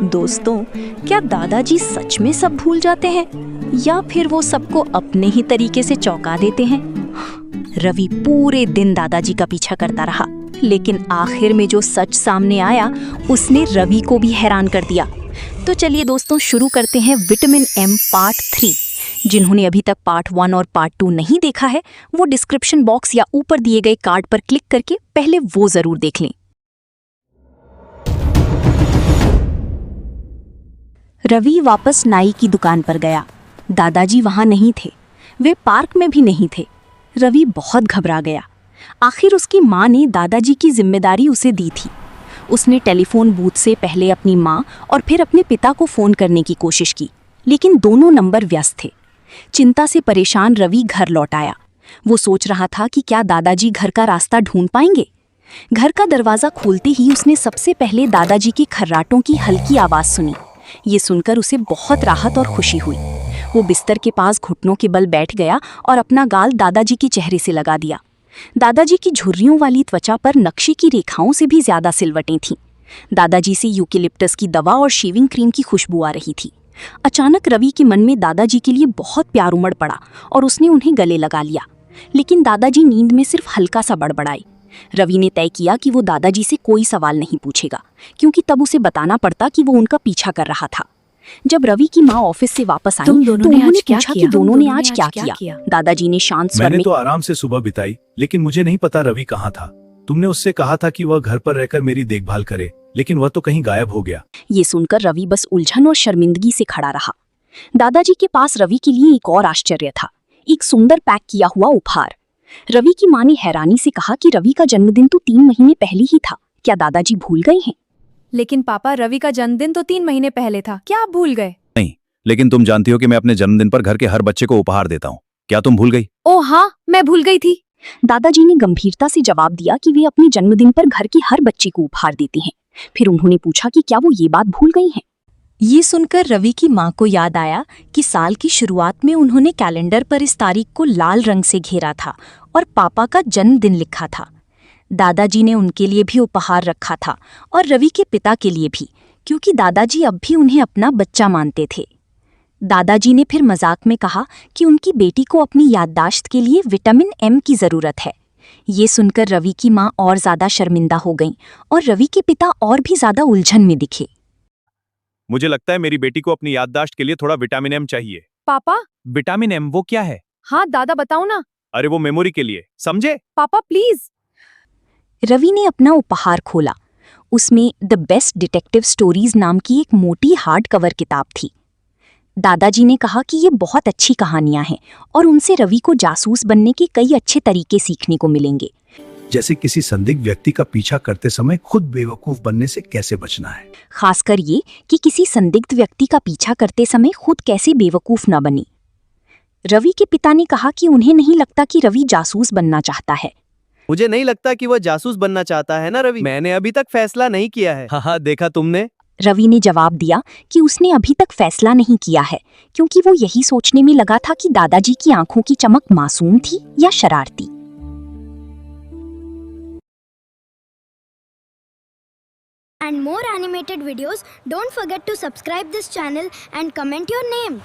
दोस्तों, क्या दादाजी सच में सब भूल जाते हैं या फिर वो सबको अपने ही तरीके से चौंका देते हैं? रवि पूरे दिन दादाजी का पीछा करता रहा, लेकिन आखिर में जो सच सामने आया उसने रवि को भी हैरान कर दिया। तो चलिए दोस्तों, शुरू करते हैं विटामिन एम पार्ट 3। जिन्होंने अभी तक पार्ट 1 और पार्ट 2 नहीं देखा है, वो डिस्क्रिप्शन बॉक्स या ऊपर दिए गए कार्ड पर क्लिक करके पहले वो जरूर देख लें। रवि वापस नाई की दुकान पर गया। दादाजी वहां नहीं थे, वे पार्क में भी नहीं थे। रवि बहुत घबरा गया। आखिर उसकी माँ ने दादाजी की जिम्मेदारी उसे दी थी। उसने टेलीफोन बूथ से पहले अपनी माँ और फिर अपने पिता को फ़ोन करने की कोशिश की, लेकिन दोनों नंबर व्यस्त थे। चिंता से परेशान रवि घर लौट आया। वो सोच रहा था कि क्या दादाजी घर का रास्ता ढूंढ पाएंगे। घर का दरवाज़ा खोलते ही उसने सबसे पहले दादाजी के खर्राटों की हल्की आवाज़ सुनी। ये सुनकर उसे बहुत राहत और खुशी हुई। वो बिस्तर के पास घुटनों के बल बैठ गया और अपना गाल दादाजी के चेहरे से लगा दिया। दादाजी की झुर्रियों वाली त्वचा पर नक्शे की रेखाओं से भी ज्यादा सिलवटें थीं। दादाजी से यूकेलिप्टस की दवा और शेविंग क्रीम की खुशबू आ रही थी। अचानक रवि के मन में दादाजी के लिए बहुत प्यार उमड़ पड़ा और उसने उन्हें गले लगा लिया। लेकिन दादाजी नींद में सिर्फ हल्का सा बड़बड़ाए। रवि ने तय किया कि वो दादाजी से कोई सवाल नहीं पूछेगा, क्योंकि तब उसे बताना पड़ता कि वो उनका पीछा कर रहा था। जब रवि की माँ ऑफिस से वापस आई तो उन्होंने पूछा कि दोनों ने आज क्या किया। दादाजी ने शांत स्वर में, मैंने तो आराम से सुबह बिताई, लेकिन मुझे नहीं पता रवि कहाँ था। तुमने उससे कहा था कि वह घर पर रहकर मेरी देखभाल करे, लेकिन वह तो कहीं गायब हो गया। ये सुनकर रवि बस उलझन और शर्मिंदगी से खड़ा रहा। दादाजी के पास रवि के लिए एक और आश्चर्य था, एक सुंदर पैक किया हुआ उपहार। रवि की माँ ने हैरानी से कहा कि रवि का जन्मदिन तो 3 महीने पहले ही था, क्या दादाजी भूल गए हैं? लेकिन पापा, रवि का जन्मदिन तो 3 महीने पहले था, क्या आप भूल गए? नहीं, लेकिन तुम जानती हो कि मैं अपने जन्मदिन पर घर के हर बच्चे को उपहार देता हूँ। क्या तुम भूल गई? ओह हाँ, मैं भूल गई थी। दादाजी ने गंभीरता से जवाब दिया कि वे अपने जन्मदिन पर घर के हर बच्चे को उपहार देते हैं। फिर उन्होंने पूछा कि क्या वो ये बात भूल गई हैं? ये सुनकर रवि की माँ को याद आया कि साल की शुरुआत में उन्होंने कैलेंडर पर इस तारीख को लाल रंग से घेरा था और पापा का जन्मदिन लिखा था। दादाजी ने उनके लिए भी उपहार रखा था और रवि के पिता के लिए भी, क्योंकि दादाजी अब भी उन्हें अपना बच्चा मानते थे। दादाजी ने फिर मजाक में कहा कि उनकी बेटी को अपनी याददाश्त के लिए विटामिन एम की ज़रूरत है। ये सुनकर रवि की माँ और ज़्यादा शर्मिंदा हो गईं और रवि के पिता और भी ज़्यादा उलझन में दिखे। मुझे लगता है मेरी बेटी को अपनी याददाश्त के लिए थोड़ा विटामिन एम चाहिए। पापा? विटामिन एम वो क्या है? हाँ दादा, बताओ ना। अरे वो मेमोरी के लिए, समझे? पापा प्लीज। रवि ने अपना उपहार खोला। उसमें द बेस्ट डिटेक्टिव स्टोरीज नाम की एक मोटी हार्ड कवर किताब थी। दादाजी ने कहा कि ये बहुत अच्छी कहानियां हैं और उनसे रवि को जासूस बनने के कई अच्छे तरीके सीखने को मिलेंगे। जैसे किसी संदिग्ध व्यक्ति का पीछा करते समय खुद बेवकूफ बनने से कैसे बचना है। खासकर ये कि किसी संदिग्ध व्यक्ति का पीछा करते समय खुद कैसे बेवकूफ न बने। रवि के पिता ने कहा कि उन्हें नहीं लगता कि रवि जासूस बनना चाहता है। मुझे नहीं लगता कि वह जासूस बनना चाहता है ना रवि। मैंने अभी तक फैसला नहीं किया है। हाँ, देखा तुमने? रवि ने जवाब दिया कि उसने अभी तक फैसला नहीं किया है, क्योंकि वो यही सोचने में लगा था कि दादाजी की आंखों की चमक मासूम थी या शरारती। And more animated videos, don't forget to subscribe this channel and comment your name.